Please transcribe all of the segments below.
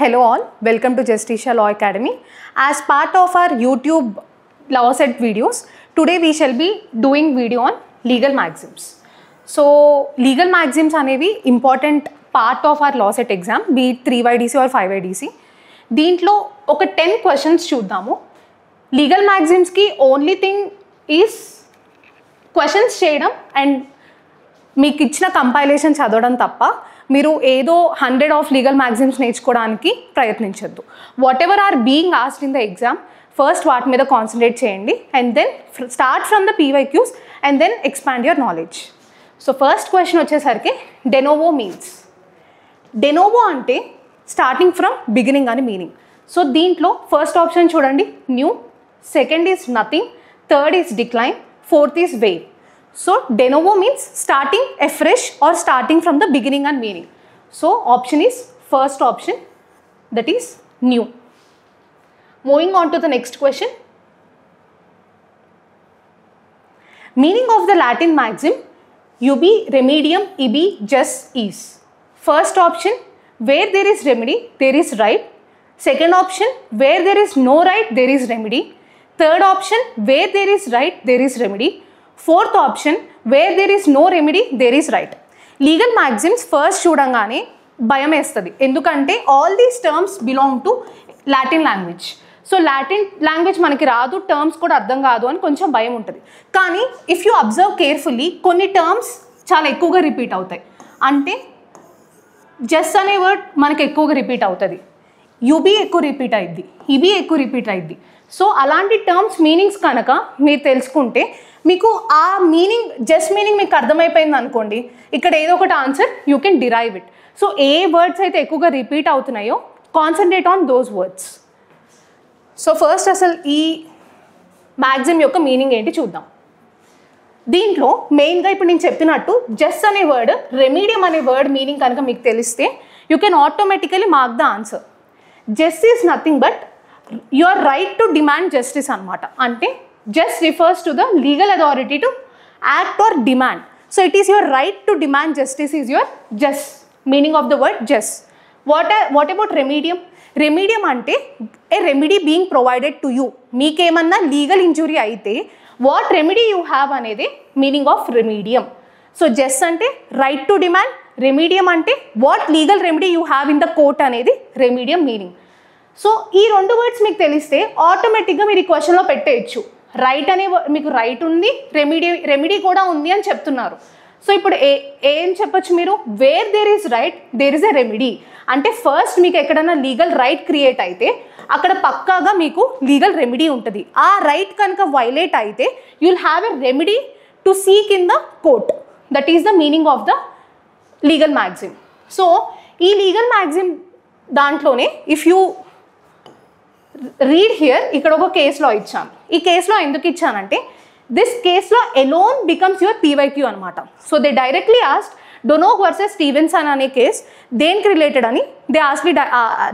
Hello all, welcome to Justicia Law Academy. As part of our YouTube law set videos, today we shall be doing video on legal maxims. So legal maxims అనేవి important part of our law set exam, be it 3YDC or 5YDC. దీంట్లో ఒక 10 questions చూద్దాము. Legal మ్యాగ్జిమ్స్కి only thing is questions చేయడం and మీకు ఇచ్చిన compilation చదవడం తప్ప మీరు ఏదో 100 ఆఫ్ లీగల్ మ్యాగ్జిమ్స్ నేర్చుకోవడానికి ప్రయత్నించద్దు. Whatever are being asked in the exam first వాటి మీద కాన్సన్ట్రేట్ చేయండి and then start from the PYQs and then expand your knowledge. So first question వచ్చేసరికి డెనోవో మీన్స్. డెనోవో అంటే స్టార్టింగ్ ఫ్రమ్ బిగినింగ్ అని meaning. So దీంట్లో first option చూడండి, new, second is nothing, third is decline, fourth is wave. So de novo means starting afresh or starting from the beginning and meaning. So option is first option, that is new. Moving on to the next question. Meaning of the Latin maxim ubi remedium ibi jus is. First option, where there is remedy there is right. Second option, where there is no right there is remedy. Third option, where there is right there is remedy. Fourth option, where there is no remedy there is right. Legal maxims first చూడంగానే భయం వేస్తుంది, ఎందుకంటే all these terms belong to Latin language. So Latin language మనకి రాదు, terms కూడా అర్థం కాదు అని కొంచెం భయం ఉంటుంది. కానీ ఇఫ్ యూ అబ్జర్వ్ కేర్ఫుల్లీ కొన్ని టర్మ్స్ చాలా ఎక్కువగా రిపీట్ అవుతాయి. అంటే జస్ అనే వర్డ్ మనకి ఎక్కువగా రిపీట్ అవుతుంది, యుబి ఎక్కువ రిపీట్ అయింది, ఇబి ఎక్కువ రిపీట్ అయింది. సో అలాంటి టర్మ్స్ మీనింగ్స్ కనుక మీరు తెలుసుకుంటే మీకు ఆ మీనింగ్ జస్ట్ మీనింగ్ మీకు అర్థమైపోయింది అనుకోండి, ఇక్కడ ఏదో ఒకటి answer you can derive it. So ఏ వర్డ్స్ అయితే ఎక్కువగా రిపీట్ అవుతున్నాయో concentrate on those words. So first అసలు ఈ మ్యాగ్జిమ్ యొక్క మీనింగ్ ఏంటి చూద్దాం. దీంట్లో మెయిన్గా ఇప్పుడు నేను చెప్పినట్టు జస్ట్ అనే వర్డ్, రెమీడియం అనే వర్డ్ మీనింగ్ కనుక మీకు తెలిస్తే you can automatically mark the answer. Just is nothing but your right to demand justice అనమాట. అంటే just refers to the legal authority to act or demand. So it is your right to demand justice is your just, meaning of the word just. What about remedium? Remedium ante a remedy being provided to you. మీకేమన్నా legal injury అయితే what remedy you have అనేది meaning of remedium. So just అంటే right to demand, remedium అంటే what legal remedy you have in the court అనేది remedium meaning. So ఈ రెండు words మీకు తెలిస్తే ఆటోమేటిక్గా మీరు ఈ క్వశ్చన్లో పెట్టేయచ్చు. రైట్ అనే మీకు రైట్ ఉంది, రెమెడీ కూడా ఉంది అని చెప్తున్నారు. సో ఇప్పుడు ఏం చెప్పచ్చు మీరు, where there is right there is a remedy. అంటే ఫస్ట్ మీకు ఎక్కడైనా లీగల్ రైట్ క్రియేట్ అయితే అక్కడ పక్కాగా మీకు లీగల్ రెమెడీ ఉంటుంది. ఆ రైట్ కనుక వైలేట్ అయితే you will have a remedy to seek in the court. That is the meaning of the legal maxim. So ఈ లీగల్ మ్యాగ్జిమ్ దాంట్లోనే ఇఫ్ యూ రీడ్ హియర్, ఇక్కడ ఒక కేసులో ఇచ్చాను. ఈ కేసులో ఎందుకు ఇచ్చానంటే దిస్ కేసులో ఎలోన్ బికమ్స్ యువర్ పీవైక్యూ అనమాట. So they directly asked Donoghue versus Stevenson అనే కేస్ దేనికి రిలేటెడ్ అని they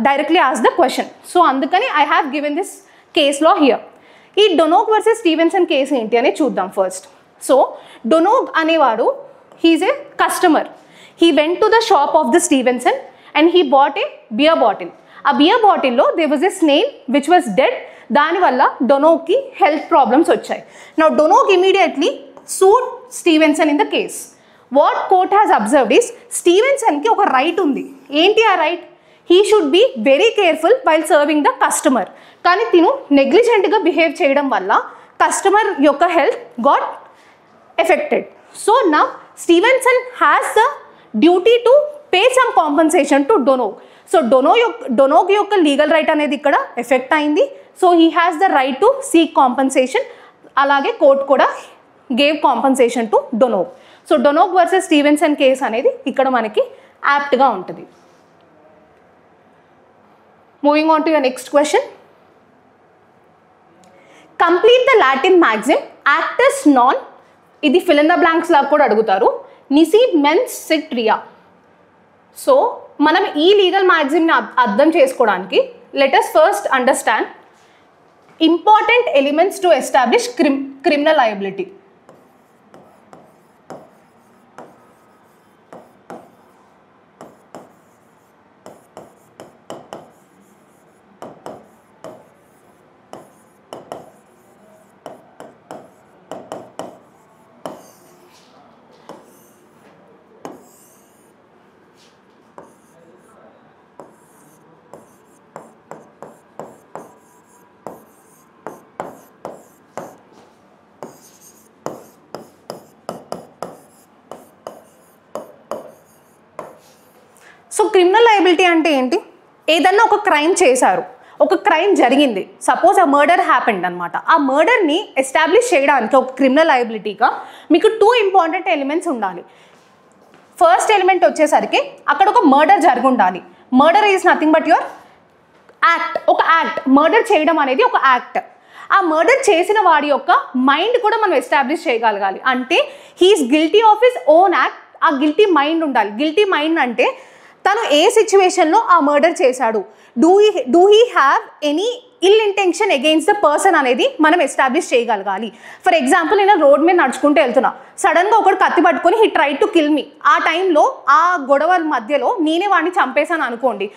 directly ask the question. So అందుకని ఐ హ్యావ్ గివెన్ దిస్ కేసులో హియర్. ఈ డొనోగ్ వర్సెస్ స్టీవెన్సన్ కేసు ఏంటి అని చూద్దాం ఫస్ట్. సో డొనోగ్ అనేవాడు he is a customer. He went to the shop of the Stevenson and he bought a beer bottle. ఆ beer బాటిల్లో there was a snail which was dead. దానివల్ల డొనోగ్కి health problems వచ్చాయి. Now Donoghue immediately sued Stevenson in the case. What court has observed is స్టీవెన్సన్కి ఒక right ఉంది. ఏంటి ఆ right? He should be very careful while serving the customer. కానీ తిను నెగ్లిజెంట్గా బిహేవ్ చేయడం వల్ల కస్టమర్ యొక్క హెల్త్ గాట్ ఎఫెక్టెడ్. సో నా Stevenson has the duty to pay some compensation to Donoghue. So Donoghue యొక్క లీగల్ రైట్ అనేది ఇక్కడ ఎఫెక్ట్ అయింది. So he has the right to seek compensation. అలాగే కోర్ట్ కూడా gave compensation to Donoghue. So Donoghue versus Stevenson case అనేది ఇక్కడ మనకి యాప్ట్గా ఉంటుంది. Moving on to your next question. Complete the Latin maxim actus non. ఇది fill in the blanks లాగా కూడా అడుగుతారు. నిసి మెన్స్ సిట్ రియా. సో మనం ఈ లీగల్ మ్యాగ్జిమ్ని అర్థం చేసుకోవడానికి let us first understand important elements to establish criminal liability. So criminal liability అంటే ఏంటి? ఏదన్నా ఒక క్రైమ్ చేశారు, ఒక క్రైమ్ జరిగింది, సపోజ్ ఆ మర్డర్ హ్యాపెండ్ అనమాట. ఆ మర్డర్ని ఎస్టాబ్లిష్ చేయడానికి ఒక క్రిమినల్ లయబిలిటీగా మీకు 2 ఇంపార్టెంట్ ఎలిమెంట్స్ ఉండాలి. ఫస్ట్ ఎలిమెంట్ వచ్చేసరికి అక్కడ ఒక మర్డర్ జరిగి ఉండాలి. Murder is nothing but your act, ఒక యాక్ట్. మర్డర్ చేయడం అనేది ఒక యాక్ట్. ఆ మర్డర్ చేసిన వాడి యొక్క మైండ్ కూడా మనం ఎస్టాబ్లిష్ చేయగలగాలి. అంటే he is guilty of his own act. ఆ గిల్టీ మైండ్ ఉండాలి. గిల్టీ మైండ్ అంటే తను ఏ సిచ్యువేషన్లో ఆ మర్డర్ చేశాడు, do he have any ill intention against the person అనేది మనం ఎస్టాబ్లిష్ చేయగలగాలి. ఫర్ ఎగ్జాంపుల్, నేను రోడ్ మీద నడుచుకుంటూ వెళ్తున్నా, సడన్గా ఒకడు కత్తి పట్టుకొని he try to kill me. ఆ టైంలో ఆ గొడవల మధ్యలో నేనే వాడిని చంపేశాను అనుకోండి,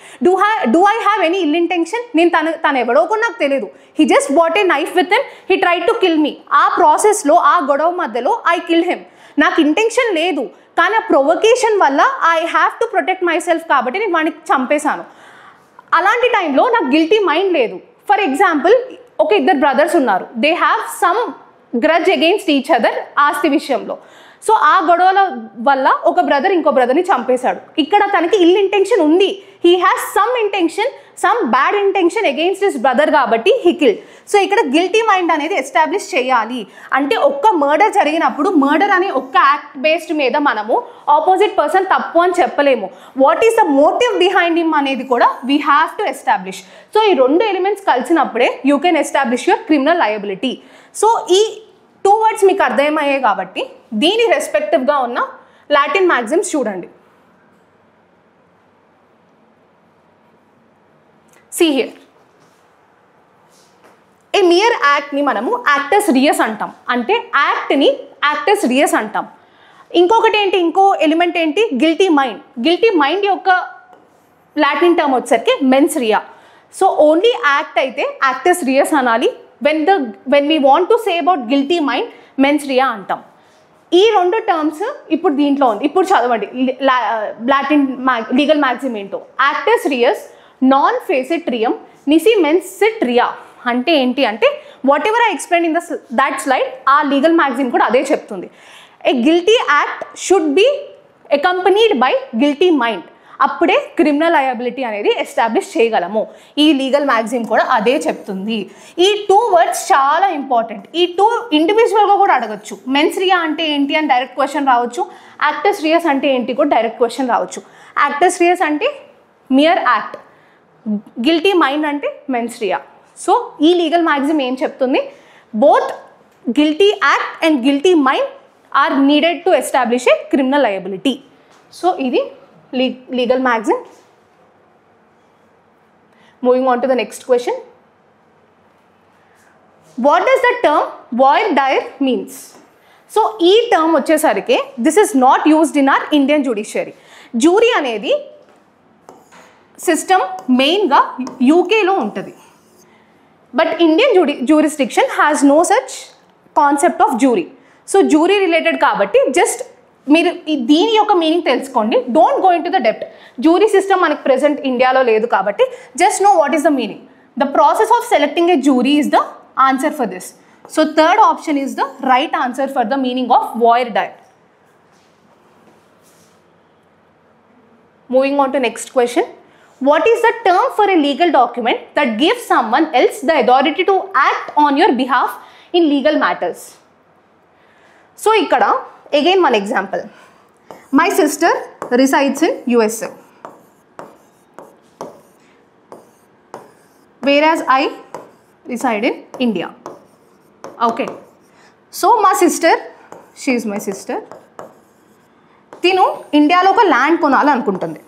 do I have any ill intention? నేను తను ఎవడో కూడా నాకు తెలియదు, he just bought a knife with him, he try to kill me. ఆ ప్రాసెస్లో ఆ గొడవ మధ్యలో ఐ కిల్ హిమ్. నాకు ఇంటెన్షన్ లేదు, కానీ ఆ ప్రొవొకేషన్ వల్ల I have to protect my self కాబట్టి నేను వాడిని చంపేశాను. అలాంటి టైంలో నాకు గిల్టీ మైండ్ లేదు. ఫర్ ఎగ్జాంపుల్, ఒక ఇద్దరు బ్రదర్స్ ఉన్నారు, they have some grudge against each other ఆస్తి విషయంలో. సో ఆ గొడవల వల్ల ఒక బ్రదర్ ఇంకో బ్రదర్ని చంపేశాడు. ఇక్కడ తనకి ఇల్ ఇంటెన్షన్ ఉంది, he has some intention, some bad intention against his brother కాబట్టి హీ కిల్డ్. సో ఇక్కడ గిల్టీ మైండ్ అనేది ఎస్టాబ్లిష్ చేయాలి. అంటే ఒక్క మర్డర్ జరిగినప్పుడు మర్డర్ అనే ఒక్క యాక్ట్ బేస్డ్ మీద మనము ఆపోజిట్ పర్సన్ తప్పు అని చెప్పలేము. What is the motive behind him అనేది కూడా we have to establish. So ఈ 2 ఎలిమెంట్స్ కలిసినప్పుడే you can establish your criminal liability. So ఈ 2 వర్డ్స్ మీకు అర్థమయ్యాయి కాబట్టి దీని రెస్పెక్టివ్గా ఉన్న లాటిన్ మ్యాక్సిమ్స్ చూడండి. See here, ఏ మియర్ యాక్ట్ని మనము యాక్టస్ రియస్ అంటాం. అంటే యాక్ట్ని యాక్టస్ రియస్ అంటాం. ఇంకొకటి ఏంటి, ఇంకో ఎలిమెంట్ ఏంటి, గిల్టీ మైండ్. గిల్టీ మైండ్ యొక్క లాటిన్ టర్మ్ వచ్చేసరికి mens rea. So only act అయితే యాక్టస్ రియస్ అనాలి. When we want to say about guilty mind, mens rea అంటాం. ఈ 2 టర్మ్స్ ఇప్పుడు దీంట్లో ఉంది. ఇప్పుడు చదవండి లాటిన్ లీగల్ మ్యాక్సిమ్ ఏంటో. Actus reus, non facit reum, nisi mens sit rea. అంటే ఏంటి అంటే whatever I explain in that slide, ఆ లీగల్ మ్యాక్సిమ్ కూడా అదే చెప్తుంది. A guilty act should be accompanied by guilty mind. అప్పుడే క్రిమినల్ లయబిలిటీ అనేది ఎస్టాబ్లిష్ చేయగలము. ఈ లీగల్ మ్యాక్సిమ్ కూడా అదే చెప్తుంది. ఈ 2 వర్డ్స్ చాలా ఇంపార్టెంట్. ఈ 2 ఇండివిజువల్గా కూడా అడగచ్చు. మెన్స్ రియా అంటే ఏంటి అని డైరెక్ట్ క్వశ్చన్ రావచ్చు. యాక్టస్ రియస్ అంటే ఏంటి కూడా డైరెక్ట్ క్వశ్చన్ రావచ్చు. యాక్టస్ రియస్ అంటే మియర్ యాక్ట్, గిల్టీ మైండ్ అంటే మెన్స్ రియా. సో ఈ లీగల్ మ్యాక్సిమ్ ఏం చెప్తుంది, both guilty act and guilty mind are needed to establish a criminal liability. So ఇది legal maxim. Moving on to the next question. What does the term voir dire means? So ఈ term వచ్చేసరికి this is not used in our Indian judiciary. Jury అనేది system మెయిన్గా యూకేలో ఉంటుంది. But Indian jurisdiction has no such concept of jury. So jury related కాబట్టి just మీరు దీని యొక్క మీనింగ్ తెలుసుకోండి. Don't go into the depth. Jury system మనకు ప్రెసెంట్ ఇండియాలో లేదు కాబట్టి just know what is the meaning. The process of selecting a jury is the answer for this. So third option is the right answer for the meaning of voir dire. Moving on to next question. What is the term for a legal document that gives someone else the authority to act on your behalf in legal matters? So ikkada again one example. My sister resides in USA, whereas I reside in India. Okay. So my sister, she is my sister. తిను ఇండియాలో ఒక land కొనాలనుకుంటుంది.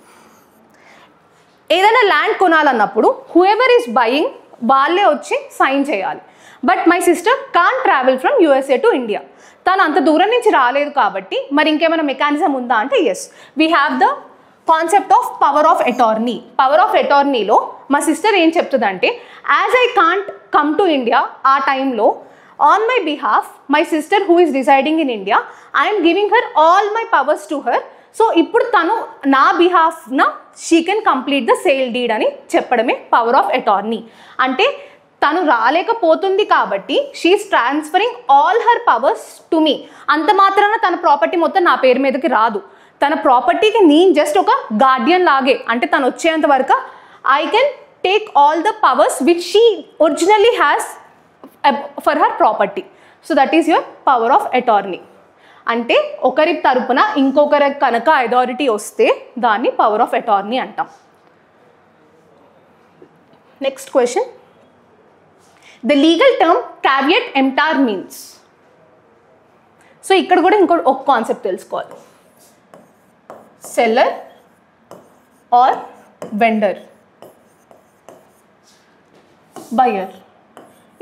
ఏదైనా land కొనాలన్నప్పుడు whoever is buying వాళ్ళే వచ్చి sign చేయాలి. But my sister can travel from USA to India. తను అంత దూరం నుంచి రాలేదు కాబట్టి మరి ఇంకేమైనా మెకానిజం ఉందా అంటే yes, we have the concept of power of attorney. Power of అటార్నీలో మా సిస్టర్ ఏం చెప్తుందంటే, as I can't come to India ఆ టైంలో, on my behalf, my sister who is residing in India, I am giving her all my powers to her. So ఇప్పుడు తను నా behalf నా she can complete the sale deed అని చెప్పడమే power of attorney. అంటే తను రాలేకపోతుంది కాబట్టి she is transferring all her powers to me. అంత మాత్రాన తన ప్రాపర్టీ మొత్తం నా పేరు మీదకి రాదు. తన ప్రాపర్టీకి నేను జస్ట్ ఒక గార్డియన్ లాగే, అంటే తను వచ్చేంత వరకు I can take all the powers which she originally has for her property. So that is your power of attorney. అంటే ఒకరి తరపున ఇంకొకరి కనుక అథారిటీ వస్తే దాన్ని పవర్ ఆఫ్ అటార్నీ అంటాం. Next question, the legal term caveat emptor means. So ఇక్కడ కూడా ఇంకోటి ఒక కాన్సెప్ట్ తెలుసుకోవాలి. సెల్లర్ ఆర్ వెండర్, బయర్,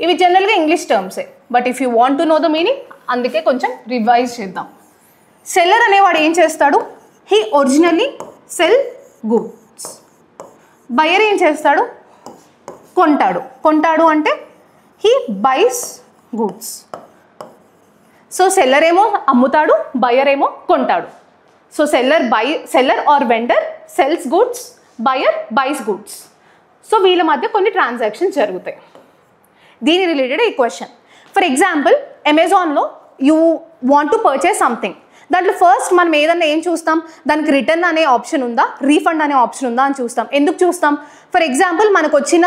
ఇవి జనరల్గా ఇంగ్లీష్ టర్మ్సే, but if you want to know the meaning అందుకే కొంచెం రివైజ్ చేద్దాం. సెల్లర్ అనేవాడు ఏం చేస్తాడు? He originally sell goods. Buyer ఏం చేస్తాడు? కొంటాడు అంటే he buys goods. So seller ఏమో అమ్ముతాడు, బయర్ ఏమో కొంటాడు. So seller or vendor sells goods, buyer buys goods. So వీళ్ళ మధ్య కొన్ని ట్రాన్సాక్షన్స్ జరుగుతాయి. దీని రిలేటెడ్ ఈ క్వశ్చన్. ఫర్ ఎగ్జాంపుల్, అమెజాన్లో you want to purchase something. దాంట్లో ఫస్ట్ మనం ఏదన్నా ఏం చూస్తాం? దానికి రిటర్న్ అనే ఆప్షన్ ఉందా, రీఫండ్ అనే ఆప్షన్ ఉందా అని చూస్తాం. ఎందుకు చూస్తాం? ఫర్ ఎగ్జాంపుల్, మనకు వచ్చిన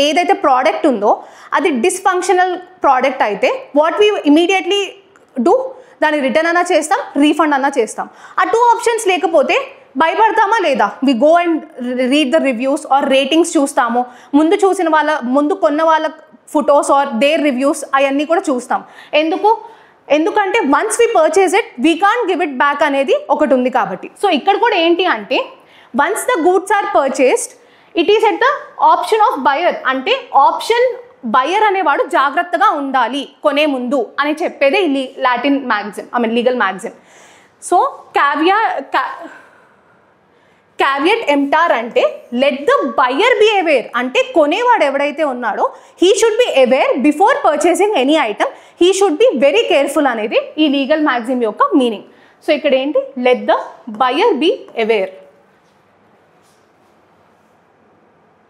ఏదైతే ప్రోడక్ట్ ఉందో అది డిస్ఫంక్షనల్ ప్రోడక్ట్ అయితే వాట్ వీ ఇమీడియట్లీ డూ, దాన్ని రిటర్న్ అన్నా చేస్తాం, రీఫండ్ అన్నా చేస్తాం. ఆ 2 ఆప్షన్స్ లేకపోతే భయపడతామా లేదా? We go and read the reviews or ratings చూస్తాము. ముందు కొన్న వాళ్ళ ఫొటోస్ ఆర్ దేర్ రివ్యూస్ అవన్నీ కూడా చూస్తాం. ఎందుకంటే once we purchase it we can't give it back అనేది ఒకటి ఉంది కాబట్టి. సో ఇక్కడ కూడా ఏంటి అంటే once the goods are purchased it is at the option of buyer. అంటే ఆప్షన్ బయర్ అనేవాడు జాగ్రత్తగా ఉండాలి కొనే ముందు అని చెప్పేదే ఈ Latin magazine, legal magazine. So caveat emptor అంటే let the buyer be aware. అంటే కొనేవాడు ఎవడైతే ఉన్నాడో he should be aware before purchasing any item, he should be very careful అనేది ఈ లీగల్ మ్యాగజిన్ యొక్క మీనింగ్. సో ఇక్కడ ఏంటి? Let the buyer be aware.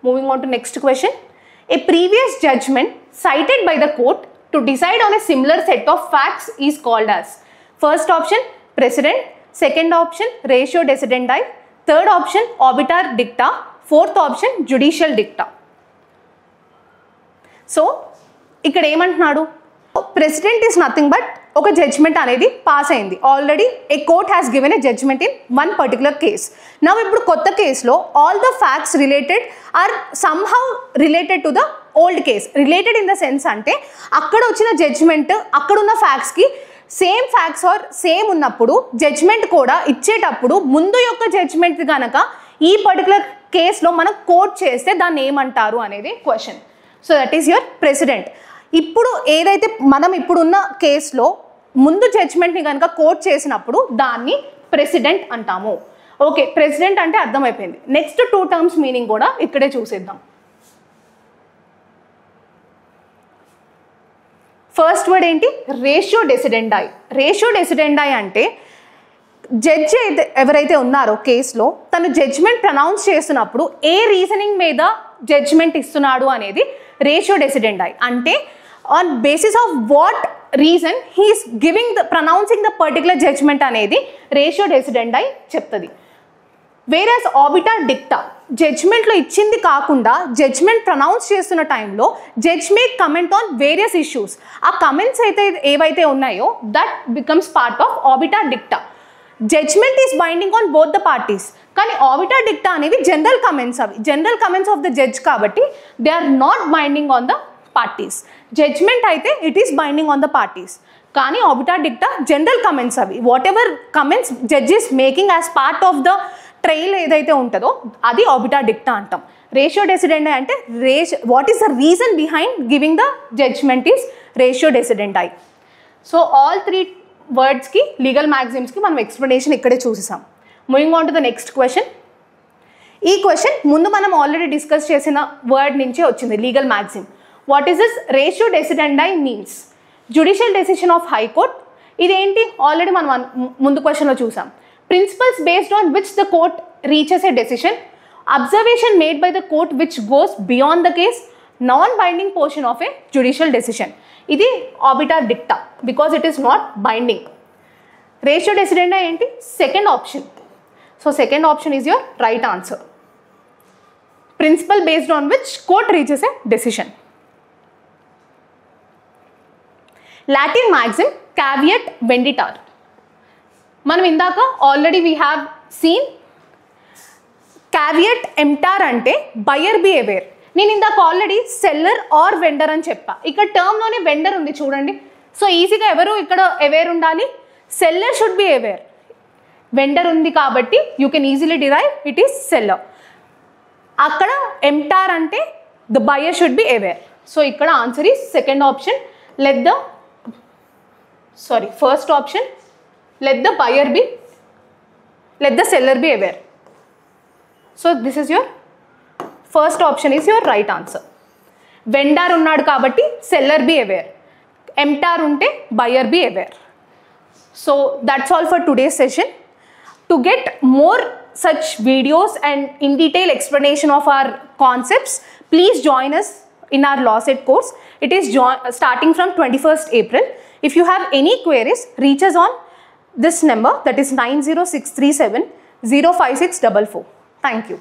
Moving on to next question. A previous judgment cited by the court to decide on a similar set of facts is called as. First option precedent, second option ratio decidendi, third option obiter dicta, fourth option judicial dicta. So ఇక్కడ ఏమంటున్నాడు? Precedent is nothing but ఒక judgment అనేది pass అయింది. Already a court has given a judgment in one particular case. Now ఇప్పుడు కొత్త కేసులో all the facts related are somehow related to the old case. Related in the sense అంటే అక్కడ వచ్చిన judgment అక్కడున్న ఫ్యాక్ట్స్కి సేమ్ ఫ్యాక్ట్స్ ఆర్ సేమ్ ఉన్నప్పుడు judgment కూడా ఇచ్చేటప్పుడు ముందు యొక్క జడ్జ్మెంట్ కనుక ఈ పర్టికులర్ కేసులో మనం కోట్ చేస్తే దాన్ని ఏమంటారు అనేది question. So that is your president. ఇప్పుడు ఏదైతే మనం ఇప్పుడున్న కేసులో ముందు జడ్జ్మెంట్ని కనుక కోట్ చేసినప్పుడు దాన్ని ప్రెసిడెంట్ అంటాము. ఓకే, ప్రెసిడెంట్ అంటే అర్థమైపోయింది. నెక్స్ట్ 2 టర్మ్స్ మీనింగ్ కూడా ఇక్కడే చూసేద్దాం. ఫస్ట్ వర్డ్ ఏంటి? రేషియో డెసిడెండాయ్. రేషియో డెసిడెండాయ్ అంటే జడ్జి ఎవరైతే ఉన్నారో కేసులో తను జడ్జ్మెంట్ ప్రనౌన్స్ చేస్తున్నప్పుడు ఏ రీజనింగ్ మీద జడ్జ్మెంట్ ఇస్తున్నాడు అనేది రేషియో డెసిడెండాయ్. అంటే on basis of what reason he is pronouncing the particular judgment అనేది రేషియో డెసిడెండాయ్ చెప్తుంది. వేరేస్ ఆబిటర్ డిక్టా జడ్జ్మెంట్లో ఇచ్చింది కాకుండా జడ్జ్మెంట్ ప్రనౌన్స్ చేస్తున్న టైంలో judge may comment on various issues. ఆ కమెంట్స్ అయితే ఏవైతే ఉన్నాయో that becomes part of obiter dicta. Judgment is binding on both the parties. కానీ ఆబిటర్ డిక్టా అనేవి జనరల్ కమెంట్స్, అవి general comments of the judge కాబట్టి they are not binding on the parties. Judgment అయితే it is binding on the parties. కానీ obiter dicta general comments, అవి whatever comments judge is making as part of the trial ఏదైతే ఉంటుందో అది obiter dicta అంటాం. Ratio decidendi అంటే what is the reason behind giving the judgment is ratio decidendi. So all 3 వర్డ్స్కి legal మ్యాగజిమ్స్కి మనం explanation ఇక్కడే చూసేసాం. Moving on to the next question. ఈ క్వశ్చన్ ముందు మనం ఆల్రెడీ డిస్కస్ చేసిన వర్డ్ నుంచే వచ్చింది, legal maxim. What is this? Ratio decidendi means judicial decision of high court. ఇదేంటి? ఆల్రెడీ మనం ముందు క్వశ్చన్లో చూసాం. Principles based on which the court reaches a decision, observation made by the court which goes beyond the case, non-binding portion of a judicial decision. Idi obiter dicta because it is not binding. Ratio decidendi enti? Second option. So second option is your right answer. Principle based on which court reaches a decision. Latin maxim caveat venditor. మనం ఇందాక already we have seen caveat emptor అంటే buyer be aware. నేను ఇందాక already seller or vendor అని చెప్పా. ఇక్కడ టర్మ్లోనే vendor ఉంది చూడండి. సో ఈజీగా ఎవరు ఇక్కడ అవేర్ ఉండాలి? Seller should be aware. Vendor ఉంది కాబట్టి you can easily derive it is seller. అక్కడ ఎంటార్ అంటే the buyer should be aware. So ఇక్కడ answer is second option. First option let the seller be aware. So this is your first option is your right answer. Vendor unnadu kabatti seller be aware. Emptor unte buyer be aware. So that's all for today's session. To get more such videos and in detail explanation of our concepts, please join us in our law set course. It is starting from 21st April. If you have any queries, reach us on this number, that is 90637 05644. Thank you.